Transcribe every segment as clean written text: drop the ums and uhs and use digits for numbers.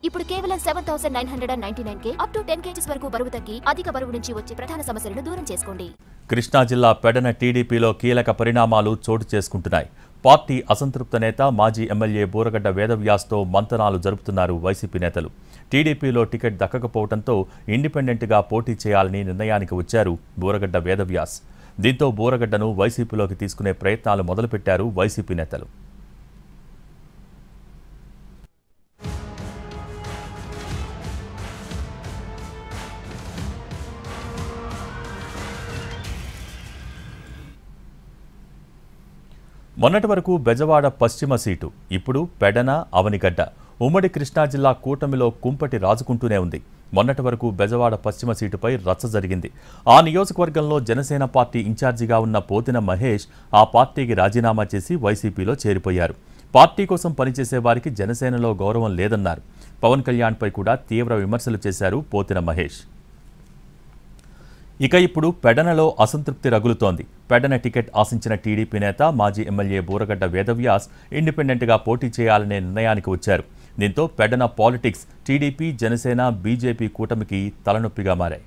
ఇప్పుడు కేవలం 7999కే up to 10 kgs వరకు బరువు తగ్గి అధిక బరువు నుంచి వచ్చే ప్రధాన సమస్యలను దూరం చేసుకోండి. కృష్ణా జిల్లా పెడన టీడీపీలో కీలక పరిణామాలు చోటు చేసుకుంటున్నాయి. పార్టీ అసంతృప్త నేత మాజీ ఎమ్మెల్యే బూరగడ్డ వేదవ్యాస్తో మంతనాలు జరుపుతున్నారు వైసీపీ నేతలు. టీడీపీలో టికెట్ దక్కకపోవడంతో ఇండిపెండెంట్గా పోటీ చేయాలని నిర్ణయానికి వచ్చారు బూరగడ్డ వేదవ్యాస్. దీంతో బూరగడ్డను వైసీపీలోకి తీసుకునే ప్రయత్నాలు మొదలుపెట్టారు వైసీపీ నేతలు. మొన్నటి వరకు బెజవాడ పశ్చిమ సీటు, ఇప్పుడు పెడన, అవనిగడ్డ. ఉమ్మడి కృష్ణా జిల్లా కూటమిలో కుంపటి రాజుకుంటూనే ఉంది. మొన్నటి వరకు బెజవాడ పశ్చిమ సీటుపై రచ్చ జరిగింది. ఆ నియోజకవర్గంలో జనసేన పార్టీ ఇన్ఛార్జిగా ఉన్న పోతిన మహేష్ ఆ పార్టీకి రాజీనామా చేసి వైసీపీలో చేరిపోయారు. పార్టీ కోసం పనిచేసే వారికి జనసేనలో గౌరవం లేదన్నారు. పవన్ కళ్యాణ్పై కూడా తీవ్ర విమర్శలు చేశారు పోతిన మహేష్. ఇక ఇప్పుడు పెడనలో అసంతృప్తి రగులుతోంది. పెడన టికెట్ ఆశించిన టీడీపీ నేత మాజీ ఎమ్మెల్యే బూరగడ్డ వేదవ్యాస్ ఇండిపెండెంట్గా పోటీ చేయాలనే నిర్ణయానికి వచ్చారు. దీంతో Pedana politics TDP, Janasena, BJP కూటమికి తలనొప్పిగా మారాయి.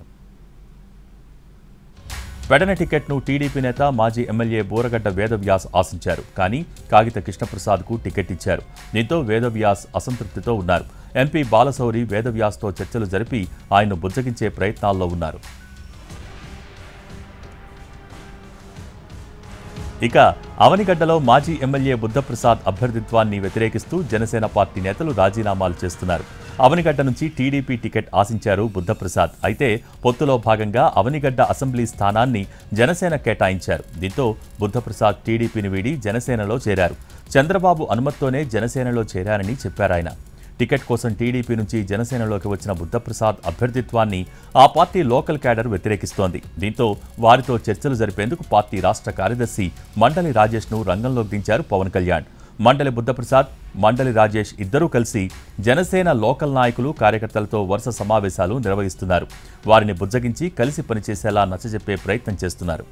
పెడన టికెట్ను టీడీపీ నేత మాజీ ఎమ్మెల్యే బూరగడ్డ వేదవ్యాస్ ఆశించారు. కానీ కాగిత కృష్ణప్రసాద్కు టికెట్ ఇచ్చారు. దీంతో వేదవ్యాస్ అసంతృప్తితో ఉన్నారు. ఎంపీ బాలశౌరి వేదవ్యాస్తో చర్చలు జరిపి ఆయన్ను బుజ్జగించే ప్రయత్నాల్లో ఉన్నారు. ఇక అవనిగడ్డలో మాజీ ఎమ్మెల్యే బుద్ధప్రసాద్ అభ్యర్థిత్వాన్ని వ్యతిరేకిస్తూ జనసేన పార్టీ నేతలు రాజీనామాలు చేస్తున్నారు. అవనిగడ్డ నుంచి టీడీపీ టికెట్ ఆశించారు బుద్ధప్రసాద్. అయితే పొత్తులో భాగంగా అవనిగడ్డ అసెంబ్లీ స్థానాన్ని జనసేన కేటాయించారు. దీంతో బుద్ధప్రసాద్ టీడీపీని వీడి జనసేనలో చేరారు. చంద్రబాబు అనుమతితోనే జనసేనలో చేరారని చెప్పారాయన. టికెట్ కోసం టీడీపీ నుంచి జనసేనలోకి వచ్చిన బుద్ధప్రసాద్ అభ్యర్థిత్వాన్ని ఆ పార్టీ లోకల్ క్యాడర్ వ్యతిరేకిస్తోంది. దీంతో వారితో చర్చలు జరిపేందుకు పార్టీ రాష్ట్ర కార్యదర్శి మండలి రాజేష్ను రంగంలోకి దించారు పవన్ కళ్యాణ్. మండలి బుద్ధప్రసాద్, మండలి రాజేష్ ఇద్దరూ కలిసి జనసేన లోకల్ నాయకులు, కార్యకర్తలతో వరుస సమావేశాలు నిర్వహిస్తున్నారు. వారిని బుజ్జగించి కలిసి పనిచేసేలా నచ్చజెప్పే ప్రయత్నం చేస్తున్నారు.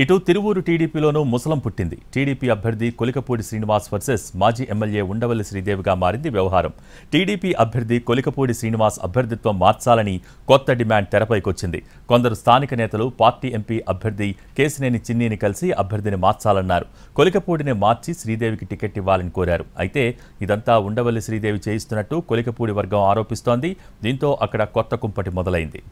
ఇటు తిరువూరు టీడీపీలోనూ ముసలం పుట్టింది. టీడీపీ అభ్యర్థి కొలికపూడి శ్రీనివాస్ వర్సెస్ మాజీ ఎమ్మెల్యే ఉండవల్లి శ్రీదేవిగా మారింది వ్యవహారం. టీడీపీ అభ్యర్థి కొలికపూడి శ్రీనివాస్ అభ్యర్థిత్వం మార్చాలని కొత్త డిమాండ్ తెరపైకొచ్చింది. కొందరు స్థానిక నేతలు పార్టీ ఎంపీ అభ్యర్థి కేశినేని చిన్నీని కలిసి అభ్యర్థిని మార్చాలన్నారు. కొలికపూడిని మార్చి శ్రీదేవికి టికెట్ ఇవ్వాలని కోరారు. అయితే ఇదంతా ఉండవల్లి శ్రీదేవి చేయిస్తున్నట్టు కొలికపూడి వర్గం ఆరోపిస్తోంది. దీంతో అక్కడ కొత్త కుంపటి మొదలైంది.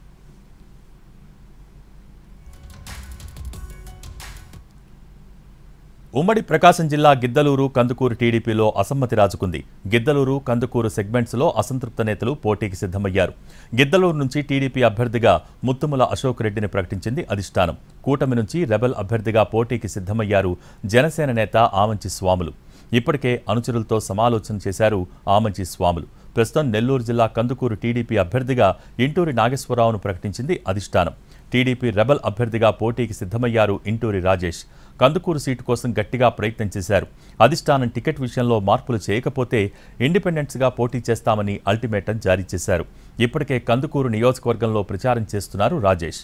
ఉమ్మడి ప్రకాశం జిల్లా గిద్దలూరు, కందుకూరు టీడీపీలో అసమ్మతి రాజుకుంది. గిద్దలూరు, కందుకూరు సెగ్మెంట్స్లో అసంతృప్త నేతలు పోటీకి సిద్ధమయ్యారు. గిద్దలూరు నుంచి టీడీపీ అభ్యర్థిగా ముత్తుముల అశోక్ రెడ్డిని ప్రకటించింది అధిష్టానం. కూటమి నుంచి రెబెల్ అభ్యర్థిగా పోటీకి సిద్ధమయ్యారు జనసేన నేత ఆమంచి స్వాములు. ఇప్పటికే అనుచరులతో సమాలోచన చేశారు ఆమంచి స్వాములు. ప్రస్తుతం నెల్లూరు జిల్లా కందుకూరు టీడీపీ అభ్యర్థిగా ఇంటూరి నాగేశ్వరరావును ప్రకటించింది అధిష్టానం. టీడీపీ రెబెల్ అభ్యర్థిగా పోటీకి సిద్ధమయ్యారు ఇంటూరి రాజేష్. కందుకూరు సీటు కోసం గట్టిగా ప్రయత్నం చేశారు. అధిష్టానం టికెట్ విషయంలో మార్పులు చేయకపోతే ఇండిపెండెంట్స్గా పోటీ చేస్తామని అల్టిమేటం జారీ చేశారు. ఇప్పటికే కందుకూరు నియోజకవర్గంలో ప్రచారం చేస్తున్నారు రాజేష్.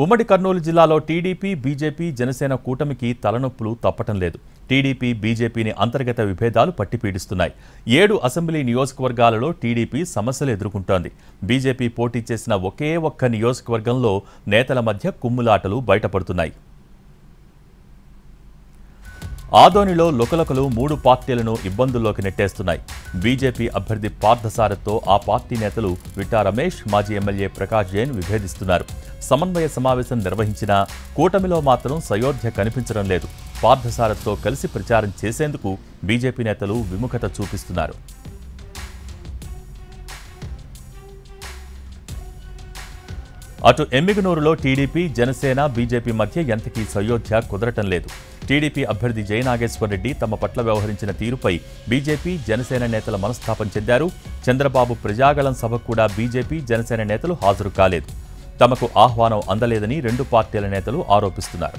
ఉమ్మడి కర్నూలు జిల్లాలో టీడీపీ, బీజేపీ, జనసేన కూటమికి తలనొప్పులు తప్పటం లేదు. టీడీపీ, బీజేపీని అంతర్గత విభేదాలు పట్టిపీడిస్తున్నాయి. 7 అసెంబ్లీ నియోజకవర్గాలలో టీడీపీ సమస్యలు ఎదుర్కొంటోంది. బీజేపీ పోటీ చేసిన ఒకే ఒక్క నియోజకవర్గంలో నేతల మధ్య కుమ్ములాటలు బయటపడుతున్నాయి. ఆదోనిలో లుకలుకలు 3 పార్టీలను ఇబ్బందుల్లోకి నెట్టేస్తున్నాయి. బీజేపీ అభ్యర్థి పార్థసారథితో ఆ పార్టీ నేతలు విట్టా రమేష్, మాజీ ఎమ్మెల్యే ప్రకాష్ జైన్ విభేదిస్తున్నారు. సమన్వయ సమావేశం నిర్వహించినా కూటమిలో మాత్రం సయోధ్య కనిపించడం లేదు. పార్థసారథితో కలిసి ప్రచారం చేసేందుకు బీజేపీ నేతలు విముఖత చూపిస్తున్నారు. అటు ఎమ్మిగనూరులో టీడీపీ, జనసేన, బీజేపీ మధ్య ఎంతకీ సయోధ్య కుదరటం లేదు. టీడీపీ అభ్యర్థి జయనాగేశ్వర్ రెడ్డి తమ పట్ల వ్యవహరించిన తీరుపై బీజేపీ, జనసేన నేతల మనస్తాపం చెందారు. చంద్రబాబు ప్రజాగళం సభకు కూడా బీజేపీ, జనసేన నేతలు హాజరు కాలేదు. తమకు ఆహ్వానం అందలేదని 2 పార్టీల నేతలు ఆరోపిస్తున్నారు.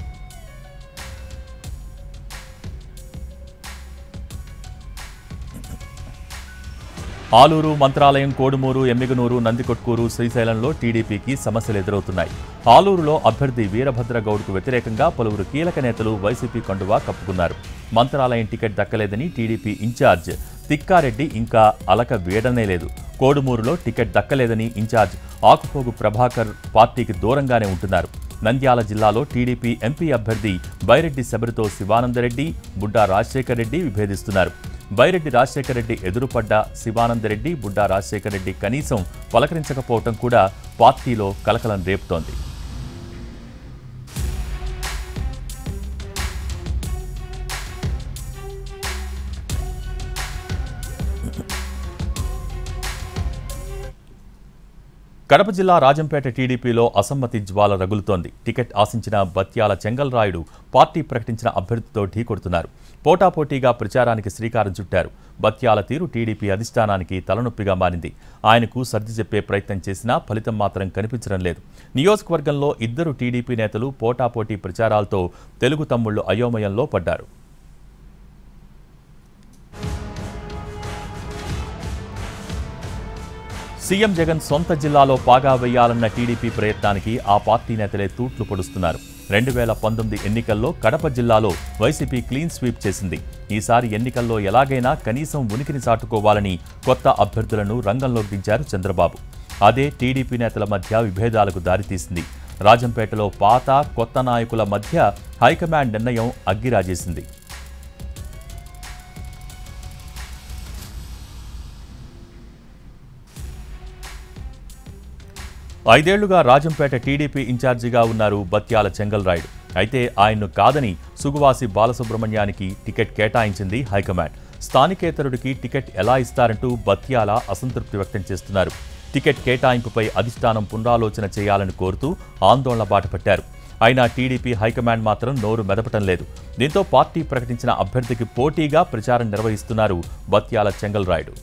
ఆలూరు, మంత్రాలయం, కోడుమూరు, ఎమ్మిగనూరు, నందికొట్కూరు, శ్రీశైలంలో టీడీపీకి సమస్యలు ఎదురవుతున్నాయి. ఆలూరులో అభ్యర్థి వీరభద్రగౌడ్కు వ్యతిరేకంగా పలువురు కీలక నేతలు వైసీపీ కండువా కప్పుకున్నారు. మంత్రాలయం టికెట్ దక్కలేదని టీడీపీ ఇన్ఛార్జ్ తిక్కారెడ్డి ఇంకా అలక వీడనే లేదు. కోడుమూరులో టికెట్ దక్కలేదని ఇన్ఛార్జ్ ఆకుపోగు ప్రభాకర్ పార్టీకి దూరంగానే ఉంటున్నారు. నంద్యాల జిల్లాలో టీడీపీ ఎంపీ అభ్యర్థి బైరెడ్డి శబరితో శివానందరెడ్డి, బుడ్డా రాజశేఖర్ రెడ్డి విభేదిస్తున్నారు. బైరెడ్డి రాజశేఖర్ రెడ్డి ఎదురుపడ్డ శివానందరెడ్డి, బుడ్డా రాజశేఖర్ రెడ్డి కనీసం పలకరించకపోవటం కూడా పార్టీలో కలకలం రేపుతోంది. కడప జిల్లా రాజంపేట టీడీపీలో అసమ్మతి జ్వాల రగులుతోంది. టికెట్ ఆశించిన బత్యాల చెంగల్రాయుడు పార్టీ ప్రకటించిన అభ్యర్థితో ఢీకొడుతున్నారు. పోటాపోటీగా ప్రచారానికి శ్రీకారం చుట్టారు. బత్యాల తీరు టీడీపీ అధిష్టానానికి తలనొప్పిగా మారింది. ఆయనకు సర్ది చెప్పే ప్రయత్నం చేసినా ఫలితం మాత్రం కనిపించడం లేదు. నియోజకవర్గంలో ఇద్దరు టీడీపీ నేతలు పోటాపోటీ ప్రచారాలతో తెలుగు తమ్ముళ్లు అయోమయంలో పడ్డారు. సీఎం జగన్ సొంత జిల్లాలో పాగా వేయాలన్న టీడీపీ ప్రయత్నానికి ఆ పార్టీ నేతలే తూట్లు పొడుస్తున్నారు. 2019 ఎన్నికల్లో కడప జిల్లాలో వైసీపీ క్లీన్ స్వీప్ చేసింది. ఈసారి ఎన్నికల్లో ఎలాగైనా కనీసం ఉనికిని చాటుకోవాలని కొత్త అభ్యర్థులను రంగంలోకి దించారు చంద్రబాబు. అదే టీడీపీ నేతల మధ్య విభేదాలకు దారితీసింది. రాజంపేటలో పాత, కొత్త నాయకుల మధ్య హైకమాండ్ నిర్ణయం అగ్గిరాజేసింది. 5 ఏళ్లుగా రాజంపేట టీడీపీ ఇన్ఛార్జిగా ఉన్నారు బత్యాల చెంగల్రాయుడు. అయితే ఆయన్ను కాదని సుగువాసి బాలసుబ్రహ్మణ్యానికి టికెట్ కేటాయించింది హైకమాండ్. స్థానికేతరుడికి టికెట్ ఎలా ఇస్తారంటూ బత్యాల అసంతృప్తి వ్యక్తం చేస్తున్నారు. టికెట్ కేటాయింపుపై అధిష్టానం పునరాలోచన చేయాలని కోరుతూ ఆందోళన బాటపట్టారు. అయినా టీడీపీ హైకమాండ్ మాత్రం నోరు మెదపటం లేదు. దీంతో పార్టీ ప్రకటించిన అభ్యర్థికి పోటీగా ప్రచారం నిర్వహిస్తున్నారు బత్యాల చెంగల్రాయుడు.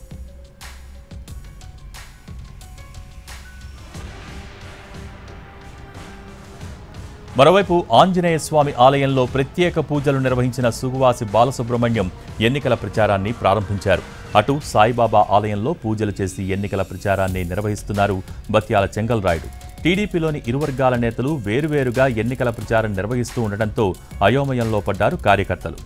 మరోవైపు ఆంజనేయ స్వామి ఆలయంలో ప్రత్యేక పూజలు నిర్వహించిన సుగువాసి బాలసుబ్రహ్మణ్యం ఎన్నికల ప్రచారాన్ని ప్రారంభించారు. అటు సాయిబాబా ఆలయంలో పూజలు చేసి ఎన్నికల ప్రచారాన్ని నిర్వహిస్తున్నారు బత్యాల చెంగల్రాయుడు. టీడీపీలోని ఇరు వర్గాల నేతలు వేరువేరుగా ఎన్నికల ప్రచారం నిర్వహిస్తూ ఉండటంతో అయోమయంలో పడ్డారు కార్యకర్తలు.